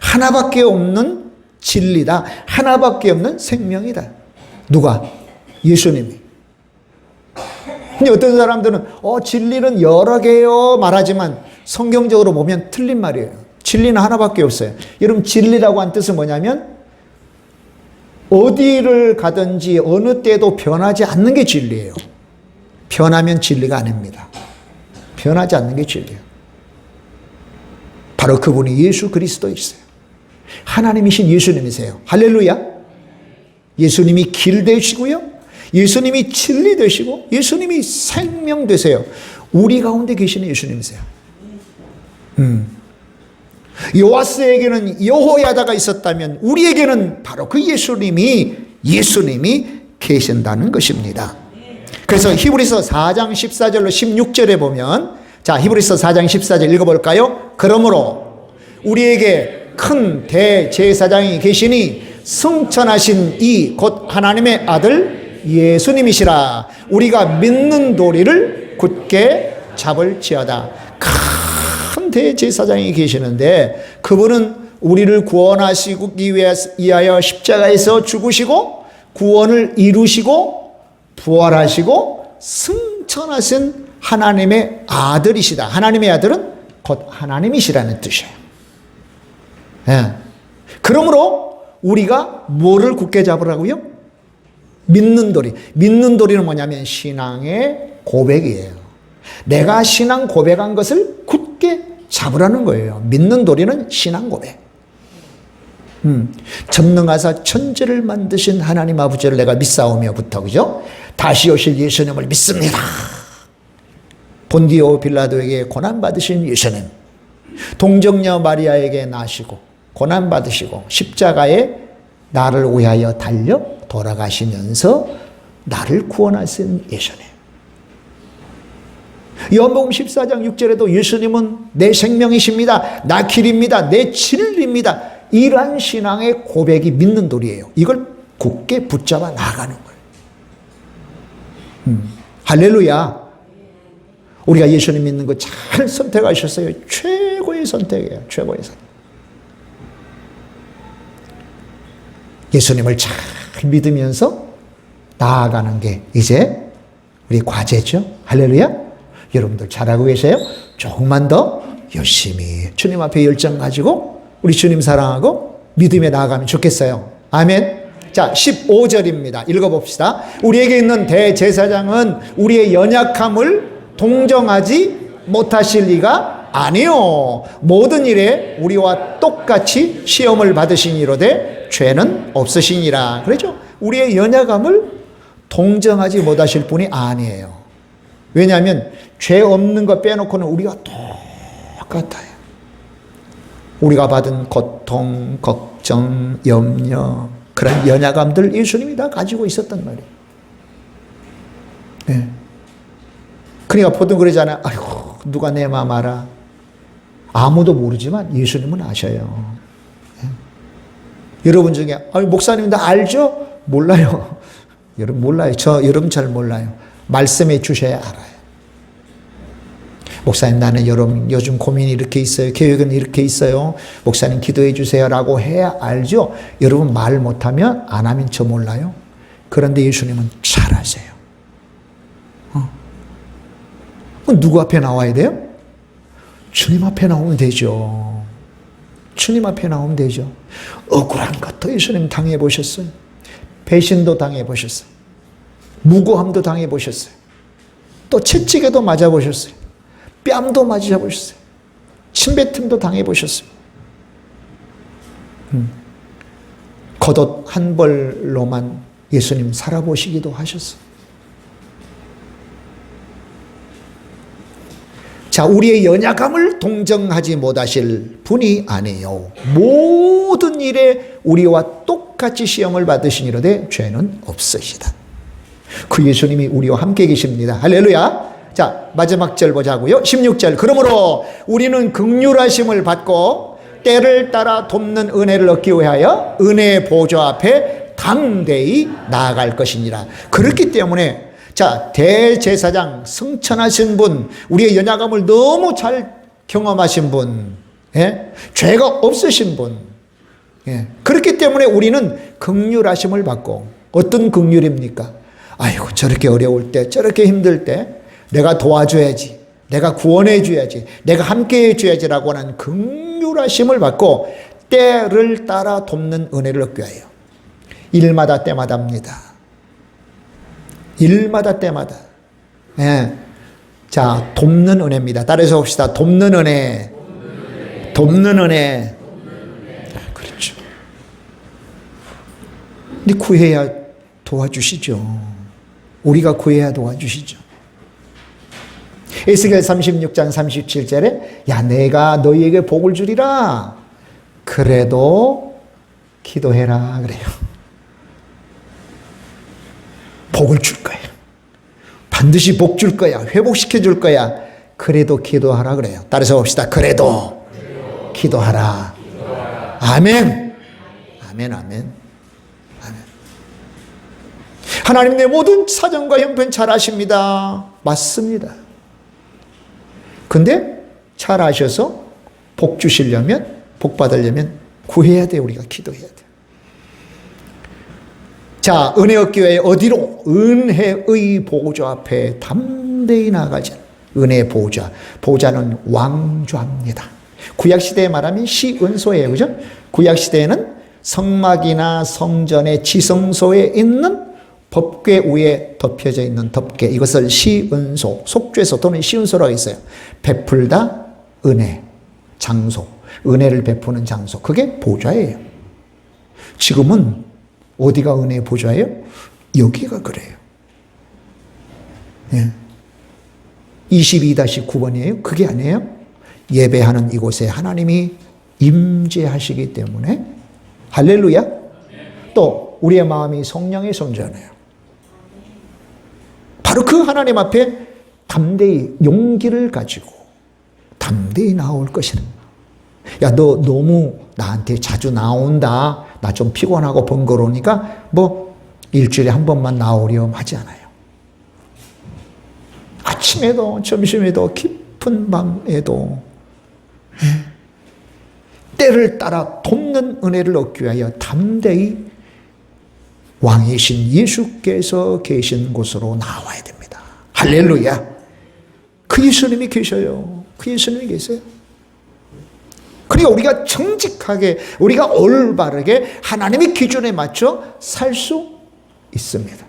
하나밖에 없는 진리다, 하나밖에 없는 생명이다. 누가? 예수님이. 근데 어떤 사람들은 진리는 여러 개요 말하지만 성경적으로 보면 틀린 말이에요. 진리는 하나밖에 없어요. 여러분, 진리라고 한 뜻은 뭐냐면 어디를 가든지 어느 때도 변하지 않는 게 진리예요. 변하면 진리가 아닙니다. 변하지 않는 게 진리예요. 바로 그분이 예수 그리스도이세요. 하나님이신 예수님이세요. 할렐루야. 예수님이 길 되시고요, 예수님이 진리 되시고 예수님이 생명 되세요. 우리 가운데 계시는 예수님이세요. 요아스에게는 여호야다가 있었다면 우리에게는 바로 그 예수님이 계신다는 것입니다. 그래서 히브리서 4장 14절로 16절에 보면, 자, 히브리서 4장 14절 읽어볼까요? 그러므로 우리에게 큰 대제사장이 계시니 승천하신 이 곧 하나님의 아들 예수님이시라. 우리가 믿는 도리를 굳게 잡을지어다. 큰 대제사장이 계시는데 그분은 우리를 구원하시기 위하여 십자가에서 죽으시고 구원을 이루시고 부활하시고 승천하신 하나님의 아들이시다. 하나님의 아들은 곧 하나님이시라는 뜻이에요. 예. 그러므로 우리가 뭐를 굳게 잡으라고요? 믿는 도리. 믿는 도리는 뭐냐면 신앙의 고백이에요. 내가 신앙 고백한 것을 굳게 잡으라는 거예요. 믿는 도리는 신앙 고백. 전능하사 천지를 만드신 하나님 아버지를 내가 믿사오며부터, 그죠? 다시 오실 예수님을 믿습니다. 본디오 빌라도에게 고난받으신 예수님, 동정녀 마리아에게 나시고 고난받으시고 십자가에 나를 위하여 달려 돌아가시면서 나를 구원하신 예수님. 요한복음 14장 6절에도 예수님은 내 생명이십니다. 나 길입니다. 내 진리입니다. 이러한 신앙의 고백이 믿는 돌이에요. 이걸 굳게 붙잡아 나가는 거예요. 할렐루야. 우리가 예수님 믿는 거 잘 선택하셨어요. 최고의 선택이에요. 최고의 선택. 예수님을 잘 믿으면서 나아가는 게 이제 우리 과제죠. 할렐루야. 여러분들 잘하고 계세요? 조금만 더 열심히 주님 앞에 열정 가지고 우리 주님 사랑하고 믿음에 나아가면 좋겠어요. 아멘. 자, 15절입니다. 읽어봅시다. 우리에게 있는 대제사장은 우리의 연약함을 동정하지 못하실 리가 아니요. 모든 일에 우리와 똑같이 시험을 받으시니로되 죄는 없으시니라. 그렇죠? 우리의 연약함을 동정하지 못하실 분이 아니에요. 왜냐하면 죄 없는 거 빼놓고는 우리가 똑같아요. 우리가 받은 고통, 걱정, 염려, 그런 연약함들 예수님이 다 가지고 있었단 말이에요. 네. 그러니까 보통 그러잖아요. 아이고, 누가 내 마음 알아? 아무도 모르지만 예수님은 아셔요. 네. 여러분 중에 목사님 나 알죠? 몰라요. 여러분 몰라요. 여러분 잘 몰라요. 말씀해 주셔야 알아요. 목사님 나는 요즘 고민이 이렇게 있어요. 계획은 이렇게 있어요. 목사님 기도해 주세요라고 해야 알죠. 여러분 말 못하면 안 하면 저 몰라요. 그런데 예수님은 잘 아세요. 누구 앞에 나와야 돼요? 주님 앞에 나오면 되죠. 주님 앞에 나오면 되죠. 억울한 것도 예수님 당해보셨어요. 배신도 당해보셨어요. 무고함도 당해보셨어요. 또 채찍에도 맞아보셨어요. 뺨도 맞아보셨어요. 침뱉음도 당해보셨어요. 겉옷 한 벌로만 예수님 살아보시기도 하셨어요. 자, 우리의 연약함을 동정하지 못하실 분이 아니에요. 모든 일에 우리와 똑같이 시험을 받으시니로되 죄는 없으시다. 그 예수님이 우리와 함께 계십니다. 할렐루야. 자, 마지막 절 보자고요. 16절. 그러므로 우리는 긍휼하심을 받고 때를 따라 돕는 은혜를 얻기 위하여 은혜의 보좌 앞에 담대히 나아갈 것이니라. 그렇기 때문에 자, 대제사장 승천하신 분, 우리의 연약함을 너무 잘 경험하신 분, 예? 죄가 없으신 분, 예. 그렇기 때문에 우리는 긍휼하심을 받고, 어떤 긍휼입니까? 아이고 저렇게 어려울 때, 저렇게 힘들 때 내가 도와줘야지, 내가 구원해 줘야지, 내가 함께 해줘야지라고 하는 긍휼하심을 받고 때를 따라 돕는 은혜를 얻기 위하여 일마다 때마다입니다. 일마다 때마다. 예. 자, 돕는 은혜입니다. 따라서 봅시다. 돕는 은혜. 돕는 은혜. 그렇죠. 근데 구해야 도와주시죠. 우리가 구해야 도와주시죠. 에스겔 36장 37절에 야 내가 너희에게 복을 주리라. 그래도 기도해라 그래요. 복을 줄 거야. 반드시 복 줄 거야. 회복시켜 줄 거야. 그래도 기도하라 그래요. 따라서 봅시다. 그래도 기도하라. 아멘. 아멘. 아멘. 아멘. 하나님 내 모든 사정과 형편 잘 아십니다. 맞습니다. 근데 잘 아셔서 복 주시려면, 복 받으려면 구해야 돼. 우리가 기도해야 돼. 자, 은혜 얻기 위해 어디로? 은혜의 보좌 앞에 담대히 나가자. 은혜의 보좌. 보좌는 왕좌입니다. 구약시대에 말하면 시은소예요. 그죠? 구약시대에는 성막이나 성전의 지성소에 있는 법궤 위에 덮여져 있는 덮개. 이것을 시은소, 속죄소 또는 시은소라고 했어요. 베풀다 은혜, 장소. 은혜를 베푸는 장소. 그게 보좌예요. 지금은 어디가 은혜의 보좌예요? 여기가 그래요. 예. 22-9번이에요. 그게 아니에요. 예배하는 이곳에 하나님이 임재하시기 때문에 할렐루야. 또 우리의 마음이 성령의 손자네요. 바로 그 하나님 앞에 담대히 용기를 가지고 담대히 나올 것이라. 야, 너 너무 나한테 자주 나온다. 나 좀 피곤하고 번거로우니까 뭐 일주일에 한 번만 나오렴 하지 않아요. 아침에도 점심에도 깊은 밤에도 때를 따라 돕는 은혜를 얻기 위하여 담대히 왕이신 예수께서 계신 곳으로 나와야 됩니다. 할렐루야. 그 예수님이 계셔요. 그 예수님이 계세요. 그러니까 우리가 정직하게, 우리가 올바르게 하나님의 기준에 맞춰 살 수 있습니다.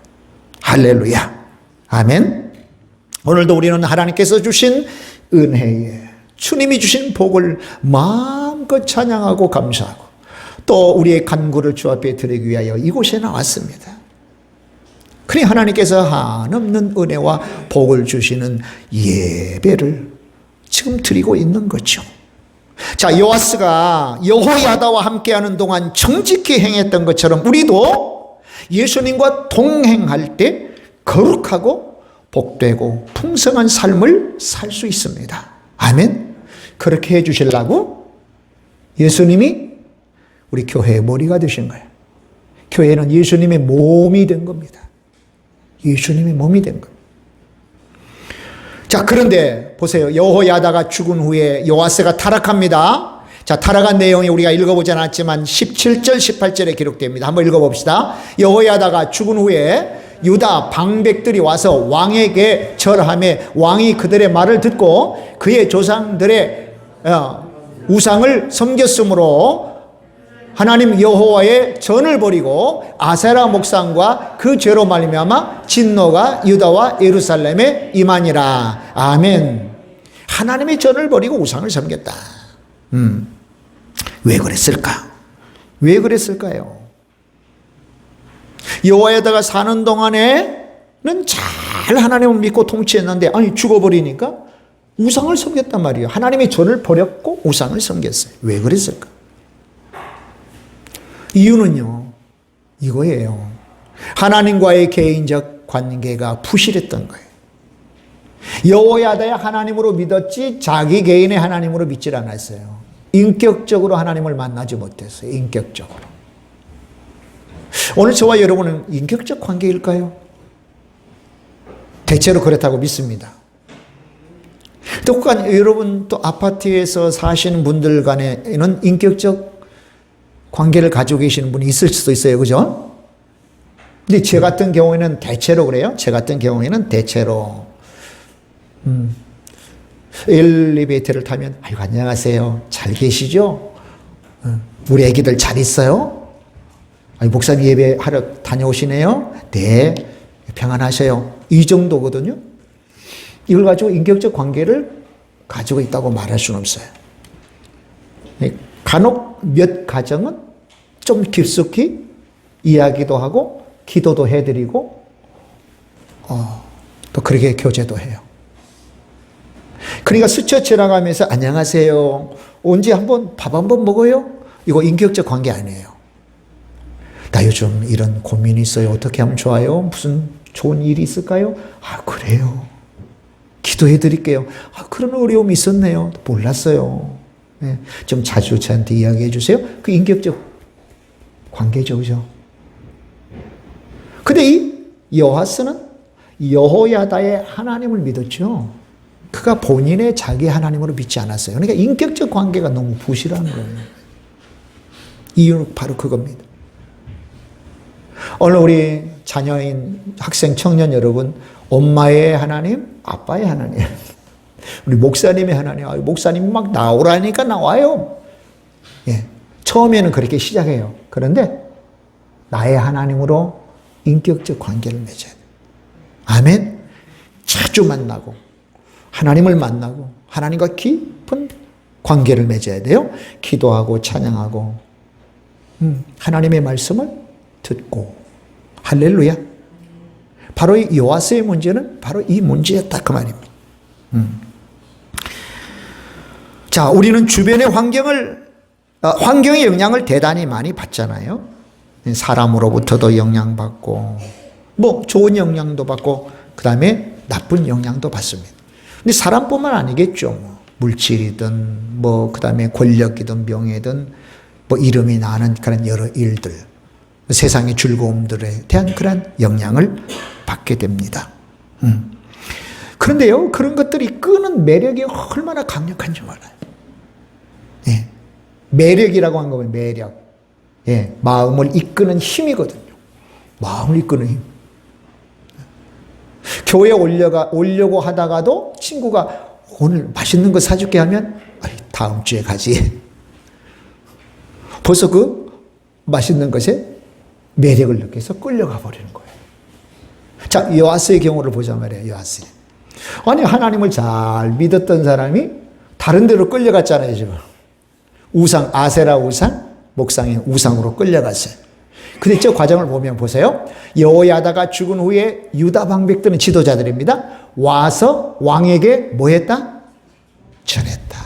할렐루야. 아멘. 오늘도 우리는 하나님께서 주신 은혜에, 주님이 주신 복을 마음껏 찬양하고 감사하고 또 우리의 간구를 주 앞에 드리기 위하여 이곳에 나왔습니다. 그러니 하나님께서 한없는 은혜와 복을 주시는 예배를 지금 드리고 있는 거죠. 자, 요아스가 여호야다와 함께하는 동안 정직히 행했던 것처럼 우리도 예수님과 동행할 때 거룩하고 복되고 풍성한 삶을 살 수 있습니다. 아멘. 그렇게 해주시려고 예수님이 우리 교회의 머리가 되신 거예요. 교회는 예수님의 몸이 된 겁니다. 예수님의 몸이 된 겁니다. 자, 그런데 보세요. 여호야다가 죽은 후에 요아스가 타락합니다. 자, 타락한 내용이 우리가 읽어보지 않았지만 17절, 18절에 기록됩니다. 한번 읽어봅시다. 여호야다가 죽은 후에 유다 방백들이 와서 왕에게 절하며 왕이 그들의 말을 듣고 그의 조상들의 우상을 섬겼으므로 하나님 여호와의 전을 버리고 아세라 목상과 그 죄로 말미암아 진노가 유다와 예루살렘에 임하니라. 아멘. 하나님의 전을 버리고 우상을 섬겼다. 왜 그랬을까? 왜 그랬을까요? 여호야다가 사는 동안에는 잘 하나님을 믿고 통치했는데 아니 죽어버리니까 우상을 섬겼단 말이에요. 하나님의 전을 버렸고 우상을 섬겼어요. 왜 그랬을까? 이유는요, 이거예요. 하나님과의 개인적 관계가 부실했던 거예요. 여호야다야 하나님으로 믿었지 자기 개인의 하나님으로 믿질 않았어요. 인격적으로 하나님을 만나지 못했어요. 인격적으로. 오늘 저와 여러분은 인격적 관계일까요? 대체로 그렇다고 믿습니다. 또한 여러분 또 아파트에서 사시는 분들 간에는 인격적 관계를 가지고 계시는 분이 있을 수도 있어요. 그죠? 근데 제 같은 경우에는 대체로 그래요. 제 같은 경우에는 대체로 엘리베이터를 타면 아이고 안녕하세요. 잘 계시죠? 우리 애기들 잘 있어요? 아니, 목사님 예배하러 다녀오시네요? 네. 평안하셔요. 이 정도거든요. 이걸 가지고 인격적 관계를 가지고 있다고 말할 수는 없어요. 간혹 몇 가정은 좀 깊숙이 이야기도 하고 기도도 해드리고 또 그렇게 교제도 해요. 그러니까 스쳐 지나가면서 안녕하세요. 언제 한번 밥 한번 먹어요? 이거 인격적 관계 아니에요. 나 요즘 이런 고민이 있어요. 어떻게 하면 좋아요? 무슨 좋은 일이 있을까요? 아, 그래요. 기도해 드릴게요. 아, 그런 어려움이 있었네요. 몰랐어요. 네, 좀 자주 저한테 이야기해 주세요. 그 인격적 관계죠. 그죠? 근데 이 여호와스는 여호야다의 하나님을 믿었죠. 그가 본인의 자기 하나님으로 믿지 않았어요. 그러니까 인격적 관계가 너무 부실한 거예요. 이유는 바로 그겁니다. 오늘 우리 자녀인 학생 청년 여러분, 엄마의 하나님, 아빠의 하나님, 우리 목사님의 하나님, 목사님이 막 나오라니까 나와요. 예, 처음에는 그렇게 시작해요. 그런데 나의 하나님으로 인격적 관계를 맺어야 돼요. 아멘. 자주 만나고 하나님을 만나고 하나님과 깊은 관계를 맺어야 돼요. 기도하고 찬양하고 하나님의 말씀을 듣고. 할렐루야. 바로 이 요아스의 문제는 바로 이 문제였다 그 말입니다. 자, 우리는 주변의 환경의 영향을 대단히 많이 받잖아요. 사람으로부터도 영향받고 뭐 좋은 영향도 받고 그 다음에 나쁜 영향도 받습니다. 근데 사람뿐만 아니겠죠. 물질이든 뭐 그다음에 권력이든 명예든 뭐 이름이 나는 그런 여러 일들, 세상의 즐거움들에 대한 그런 영향을 받게 됩니다. 그런데요, 그런 것들이 끄는 매력이 얼마나 강력한지 몰라요. 예. 매력이라고 하는 거면 매력. 예. 마음을 이끄는 힘이거든요. 마음을 이끄는 힘. 교회에 오려고 하다가도 친구가 오늘 맛있는 거 사줄게 하면, 아이, 다음 주에 가지. 벌써 그 맛있는 것에 매력을 느껴서 끌려가 버리는 거예요. 자, 요아스의 경우를 보자 말이에요. 요아스. 아니, 하나님을 잘 믿었던 사람이 다른 데로 끌려갔잖아요, 지금. 우상, 아세라 우상, 목상의 우상으로 끌려갔어요. 근데 저 과정을 보면 보세요. 여호야다가 죽은 후에 유다 방백들은 지도자들입니다. 와서 왕에게 뭐 했다? 절했다.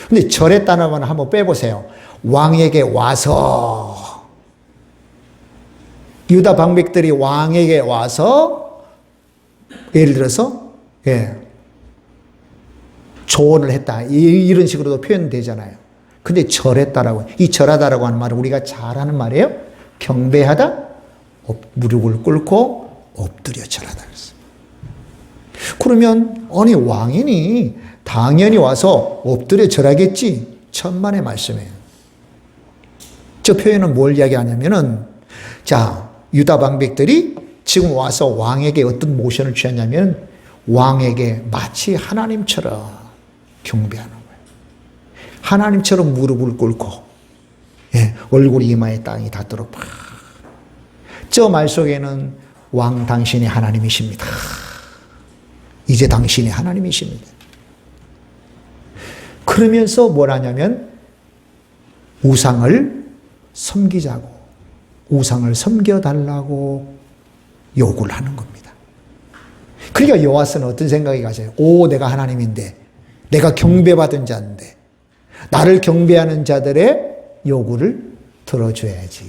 근데 절했다는 말 한번 빼보세요. 왕에게 와서, 유다 방백들이 왕에게 와서 예를 들어서 조언을 했다, 이런 식으로도 표현되잖아요. 근데 절했다라고, 이 절하다라고 하는 말은 우리가 잘 하는 말이에요. 경배하다, 무릎을 꿇고 엎드려 절하다 그랬어요. 그러면 아니, 왕이니 당연히 와서 엎드려 절하겠지. 천만의 말씀이에요. 저 표현은 뭘 이야기하냐면은, 자, 유다 방백들이 지금 와서 왕에게 어떤 모션을 취하냐면 왕에게 마치 하나님처럼 경배하는 거예요. 하나님처럼 무릎을 꿇고, 예, 얼굴이 이마에 땅이 닿도록 팍. 저 말 속에는 왕 당신이 하나님이십니다. 이제 당신이 하나님이십니다. 그러면서 뭘 하냐면 우상을 섬기자고, 우상을 섬겨달라고 요구를 하는 겁니다. 그러니까 요아스는 어떤 생각이 가져요? 오, 내가 하나님인데, 내가 경배받은 자인데, 나를 경배하는 자들의 요구를 들어줘야지.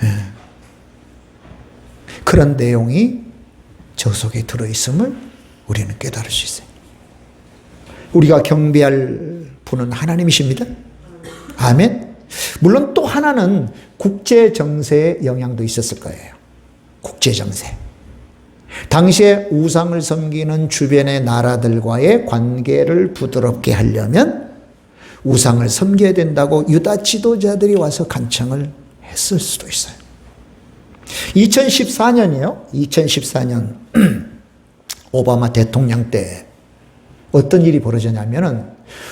네. 그런 내용이 저 속에 들어있음을 우리는 깨달을 수 있어요. 우리가 경배할 분은 하나님이십니다. 아멘. 물론 또 하나는 국제 정세의 영향도 있었을 거예요. 국제 정세. 당시에 우상을 섬기는 주변의 나라들과의 관계를 부드럽게 하려면 우상을 섬겨야 된다고 유다 지도자들이 와서 간청을 했을 수도 있어요. 2014년이요. 2014년 오바마 대통령 때 어떤 일이 벌어졌냐면은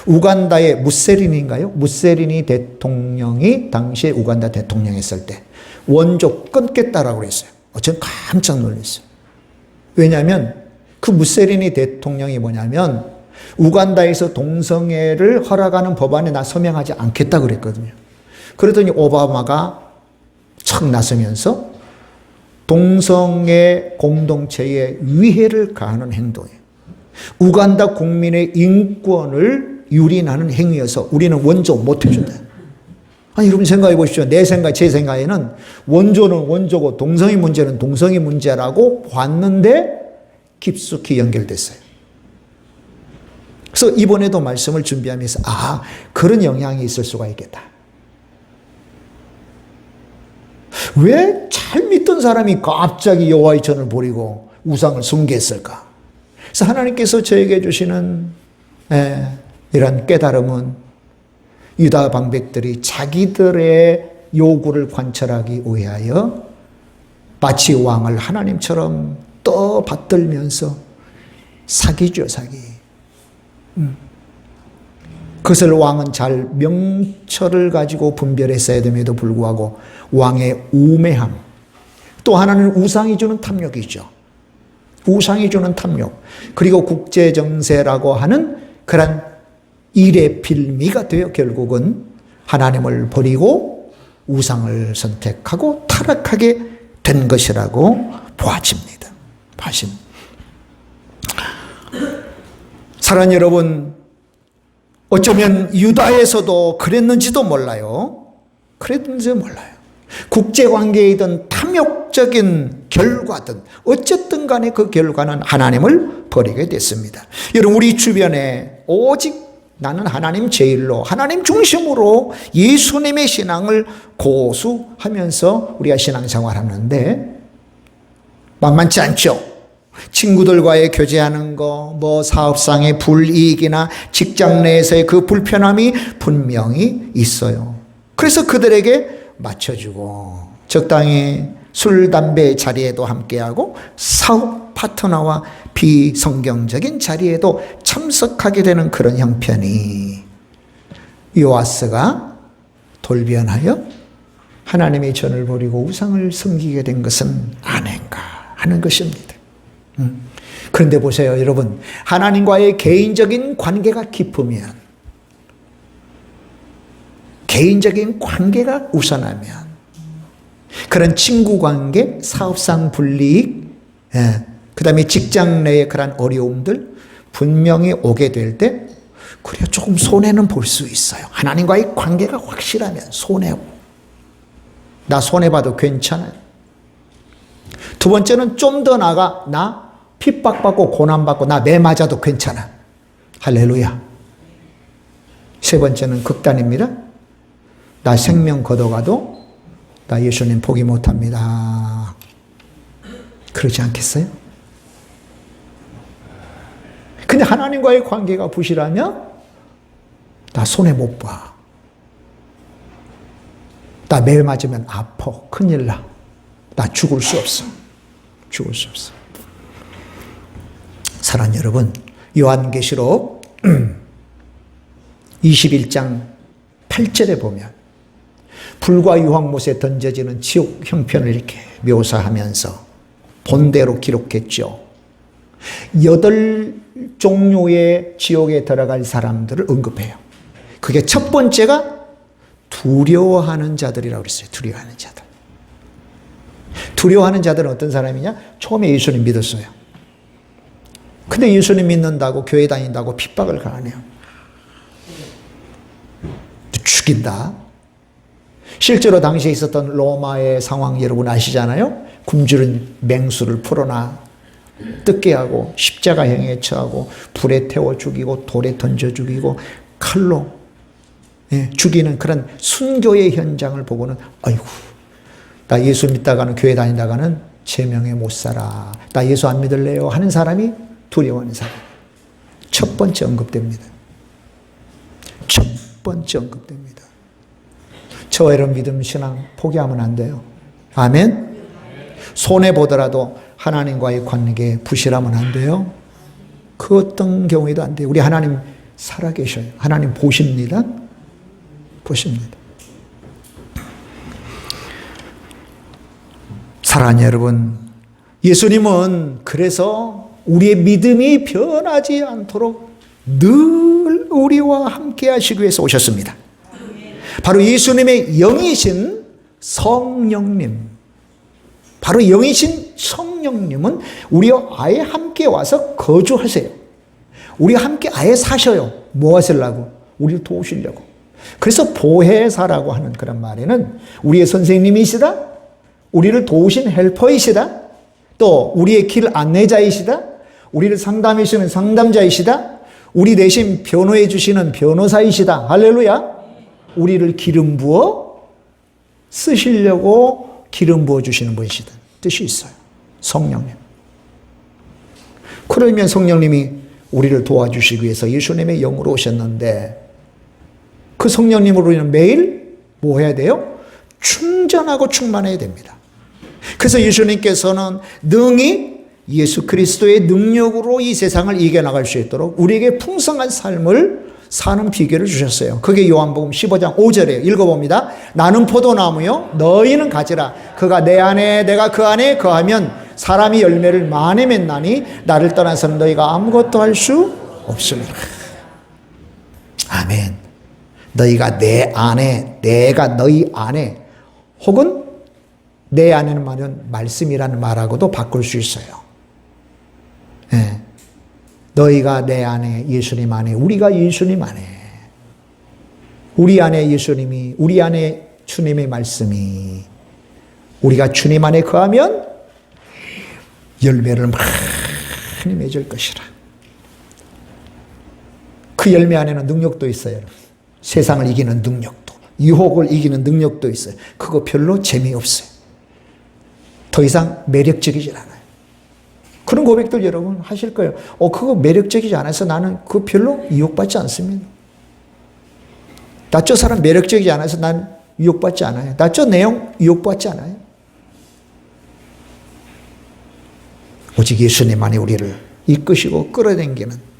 우간다의 무세리니인가요? 무세리니 대통령이 당시에 우간다 대통령 했을 때 원조 끊겠다라고 그랬어요. 저는 깜짝 놀랐어요. 왜냐하면 그 무세리니 대통령이 뭐냐면 우간다에서 동성애를 허락하는 법안에 나 서명하지 않겠다 그랬거든요. 그러더니 오바마가 척 나서면서 동성애 공동체에 위해를 가하는 행동이에요. 우간다 국민의 인권을 유린하는 행위여서 우리는 원조 못 해준다. 아니, 여러분 생각해 보십시오. 내 생각, 제 생각에는 원조는 원조고 동성애 문제는 동성애 문제라고 봤는데 깊숙이 연결됐어요. 그래서 이번에도 말씀을 준비하면서 그런 영향이 있을 수가 있겠다. 왜 잘 믿던 사람이 갑자기 여호와의 전을 버리고 우상을 섬겼을까? 그래서 하나님께서 저에게 주시는 이런 깨달음은 유다 방백들이 자기들의 요구를 관철하기 위하여 마치 왕을 하나님처럼 떠받들면서 사기죠, 사기. 그것을 왕은 잘 명철을 가지고 분별했어야 됨에도 불구하고 왕의 우매함, 또 하나는 우상이 주는 탐욕이죠. 우상이 주는 탐욕, 그리고 국제정세라고 하는 그런 일의 빌미가 되어 결국은 하나님을 버리고 우상을 선택하고 타락하게 된 것이라고 보아집니다. 사랑하는 여러분, 어쩌면 유다에서도 그랬는지도 몰라요. 그랬는지도 몰라요. 국제관계이든 탐욕적인 결과든 어쨌든 간에 그 결과는 하나님을 버리게 됐습니다. 여러분, 우리 주변에 오직 나는 하나님 제일로, 하나님 중심으로 예수님의 신앙을 고수하면서 우리가 신앙생활 하는데 만만치 않죠. 친구들과의 교제하는 거, 뭐 사업상의 불이익이나 직장 내에서의 그 불편함이 분명히 있어요. 그래서 그들에게 맞춰주고 적당히 술, 담배 자리에도 함께하고 사업 파트너와 비성경적인 자리에도 참석하게 되는 그런 형편이 요아스가 돌변하여 하나님의 전을 버리고 우상을 섬기게 된 것은 아닌가 하는 것입니다. 그런데 보세요, 여러분. 하나님과의 개인적인 관계가 깊으면, 개인적인 관계가 우선하면, 그런 친구 관계, 사업상 불이익, 그 다음에 직장 내의 그런 어려움들 분명히 오게 될 때, 그래야 조금 손해는 볼 수 있어요. 하나님과의 관계가 확실하면 손해고, 나 손해봐도 괜찮아요. 두 번째는 좀 더 나아가, 나 핍박받고 고난받고 나 매 맞아도 괜찮아. 할렐루야. 세 번째는 극단입니다. 나 생명 걷어가도 나 예수님 포기 못합니다. 그러지 않겠어요? 근데 하나님과의 관계가 부실하면 나 손해 못 봐. 나 매일 맞으면 아파. 큰일 나. 나 죽을 수 없어. 죽을 수 없어. 사랑하는 여러분, 요한계시록 21장 8절에 보면 불과 유황못에 던져지는 지옥 형편을 이렇게 묘사하면서 본대로 기록했죠. 8종류의 지옥에 들어갈 사람들을 언급해요. 그게 첫 번째가 두려워하는 자들이라고 그랬어요. 두려워하는 자들. 두려워하는 자들은 어떤 사람이냐? 처음에 예수님 믿었어요. 근데 예수님 믿는다고 교회 다닌다고 핍박을 가하네요. 죽인다. 실제로 당시에 있었던 로마의 상황 여러분 아시잖아요. 굶주린 맹수를 풀어놔 뜯게 하고 십자가형에 처하고 불에 태워 죽이고 돌에 던져 죽이고 칼로 죽이는 그런 순교의 현장을 보고는 아이고, 나 예수 믿다가는 교회 다니다가는 제명에 못 살아. 나 예수 안 믿을래요 하는 사람이 두려워하는 사람. 첫 번째 언급됩니다. 첫 번째 언급됩니다. 저와 여러분 믿음 신앙 포기하면 안 돼요. 아멘. 손해보더라도 하나님과의 관계 부실하면 안 돼요. 그 어떤 경우에도 안 돼요. 우리 하나님 살아계셔요. 하나님 보십니다. 보십니다. 사랑하는 여러분, 예수님은 그래서 우리의 믿음이 변하지 않도록 늘 우리와 함께 하시기 위해서 오셨습니다. 바로 예수님의 영이신 성령님, 바로 영이신 성령님은 우리와 아예 함께 와서 거주하세요. 우리와 함께 아예 사셔요. 뭐 하시려고? 우리를 도우시려고. 그래서 보혜사라고 하는 그런 말에는 우리의 선생님이시다, 우리를 도우신 헬퍼이시다, 또 우리의 길 안내자이시다, 우리를 상담해 주시는 상담자이시다, 우리 대신 변호해 주시는 변호사이시다. 할렐루야. 우리를 기름 부어 쓰시려고 기름 부어 주시는 분이시다 뜻이 있어요. 성령님. 그러면 성령님이 우리를 도와주시기 위해서 예수님의 영으로 오셨는데, 그 성령님으로 우리는 매일 뭐 해야 돼요? 충전하고 충만해야 됩니다. 그래서 예수님께서는 능히 예수 그리스도의 능력으로 이 세상을 이겨나갈 수 있도록 우리에게 풍성한 삶을 사는 비결을 주셨어요. 그게 요한복음 15장 5절이에요. 읽어봅니다. 나는 포도나무요 너희는 가지라. 그가 내 안에 내가 그 안에 거하면 사람이 열매를 많이 맺나니 나를 떠나서는 너희가 아무것도 할 수 없습니다. 아멘. 너희가 내 안에, 내가 너희 안에, 혹은 내 안에는 말은 말씀이라는 말하고도 바꿀 수 있어요. 네. 너희가 내 안에, 예수님 안에, 우리가 예수님 안에, 우리 안에 예수님이, 우리 안에 주님의 말씀이, 우리가 주님 안에 거하면 열매를 많이 맺을 것이라. 그 열매 안에는 능력도 있어요. 세상을 이기는 능력도, 유혹을 이기는 능력도 있어요. 그거 별로 재미없어요. 더 이상 매력적이질 않아요. 그런 고백들 여러분 하실 거예요. 그거 매력적이지 않아서 나는 그거 별로 유혹받지 않습니다. 나 저 사람 매력적이지 않아서 난 유혹받지 않아요. 나 저 내용 유혹받지 않아요. 오직 예수님만이 우리를 이끄시고 끌어당기는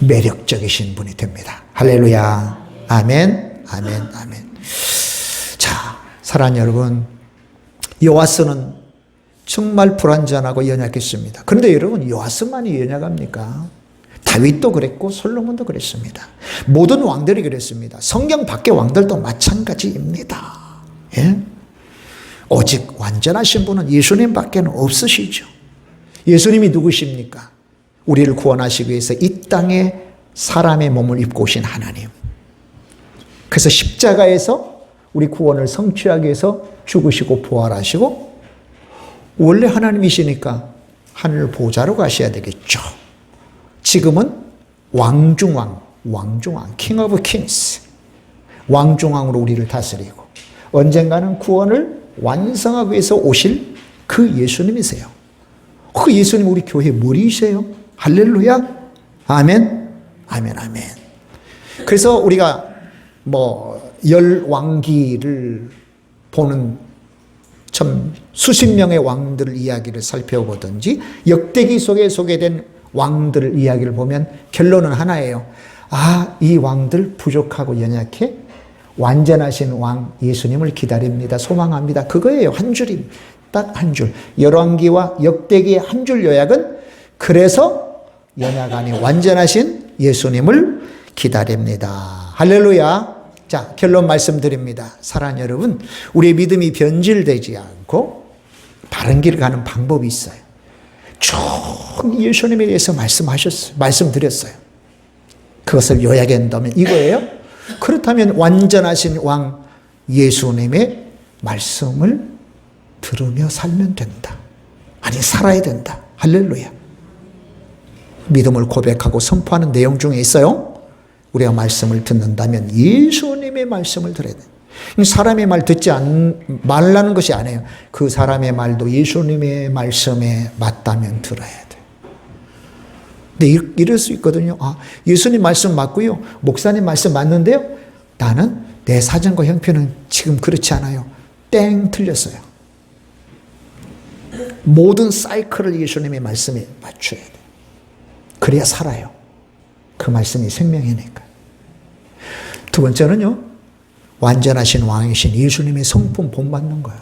매력적이신 분이 됩니다. 할렐루야. 아멘, 아멘, 아멘. 자, 사랑하는 여러분, 요아스는 정말 불완전하고 연약했습니다. 그런데 여러분, 요아스만이 연약합니까? 다윗도 그랬고 솔로몬도 그랬습니다. 모든 왕들이 그랬습니다. 성경 밖의 왕들도 마찬가지입니다. 예? 오직 완전하신 분은 예수님밖에 없으시죠. 예수님이 누구십니까? 우리를 구원하시기 위해서 이 땅에 사람의 몸을 입고 오신 하나님. 그래서 십자가에서 우리 구원을 성취하기 위해서 죽으시고 부활하시고, 원래 하나님이시니까 하늘 보좌로 가셔야 되겠죠. 지금은 왕중왕, king of kings, 왕중왕으로 우리를 다스리고 언젠가는 구원을 완성하기 위해서 오실 그 예수님이세요. 그 예수님 우리 교회 머리이세요. 할렐루야. 아멘, 아멘, 아멘. 그래서 우리가 열왕기를 보는 참 수십 명의 왕들 이야기를 살펴보든지 역대기 속에 소개된 왕들 이야기를 보면 결론은 하나예요. 이 왕들 부족하고 연약해 완전하신 왕 예수님을 기다립니다. 소망합니다. 그거예요. 한 줄임. 딱 한 줄. 열왕기와 역대기의 한 줄 요약은 그래서 연약 아니 완전하신 예수님을 기다립니다. 할렐루야. 자, 결론 말씀드립니다. 사랑하는 여러분, 우리의 믿음이 변질되지 않고 바른 길을 가는 방법이 있어요. 쭉 예수님에 대해서 말씀드렸어요. 그것을 요약한다면 이거예요. 그렇다면 완전하신 왕 예수님의 말씀을 들으며 살면 된다. 아니, 살아야 된다. 할렐루야. 믿음을 고백하고 선포하는 내용 중에 있어요. 우리가 말씀을 듣는다면 예수님의 말씀을 들어야 돼요. 사람의 말 듣지 말라는 것이 아니에요. 그 사람의 말도 예수님의 말씀에 맞다면 들어야 돼요. 근데 이럴 수 있거든요. 예수님 말씀 맞고요. 목사님 말씀 맞는데요. 나는 내 사정과 형편은 지금 그렇지 않아요. 땡, 틀렸어요. 모든 사이클을 예수님의 말씀에 맞춰야 돼요. 그래야 살아요. 그 말씀이 생명이니까. 두 번째는요. 완전하신 왕이신 예수님의 성품 본받는 거예요.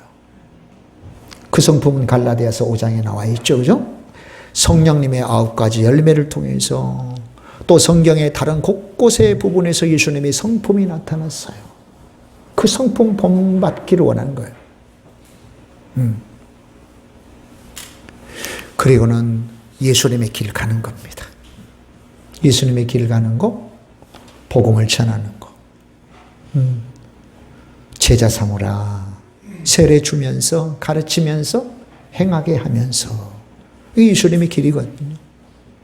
그 성품은 갈라디아서 5장에 나와 있죠. 그죠? 성령님의 9가지 열매를 통해서 또 성경의 다른 곳곳의 부분에서 예수님의 성품이 나타났어요. 그 성품 본받기를 원하는 거예요. 그리고는 예수님의 길 가는 겁니다. 예수님의 길 가는 거, 복음을 전하는 거. 제자 삼으라. 세례 주면서 가르치면서 행하게 하면서. 이게 예수님의 길이거든요.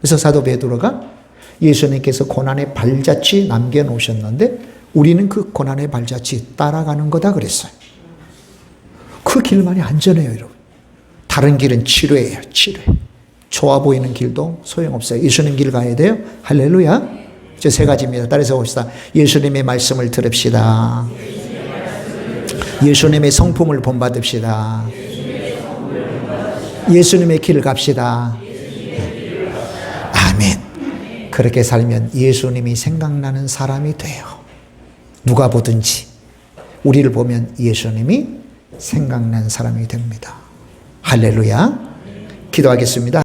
그래서 사도 베드로가 예수님께서 고난의 발자취 남겨놓으셨는데 우리는 그 고난의 발자취 따라가는 거다 그랬어요. 그 길만이 안전해요, 여러분. 다른 길은 치료예요, 치료. 좋아 보이는 길도 소용없어요. 예수님 길 가야 돼요. 할렐루야. 이제 세 가지입니다. 따라서 봅시다. 예수님의 말씀을 들읍시다. 예수님의 성품을 본받읍시다. 예수님의 길을 갑시다. 아멘. 그렇게 살면 예수님이 생각나는 사람이 돼요. 누가 보든지 우리를 보면 예수님이 생각난 사람이 됩니다. 할렐루야. 기도하겠습니다.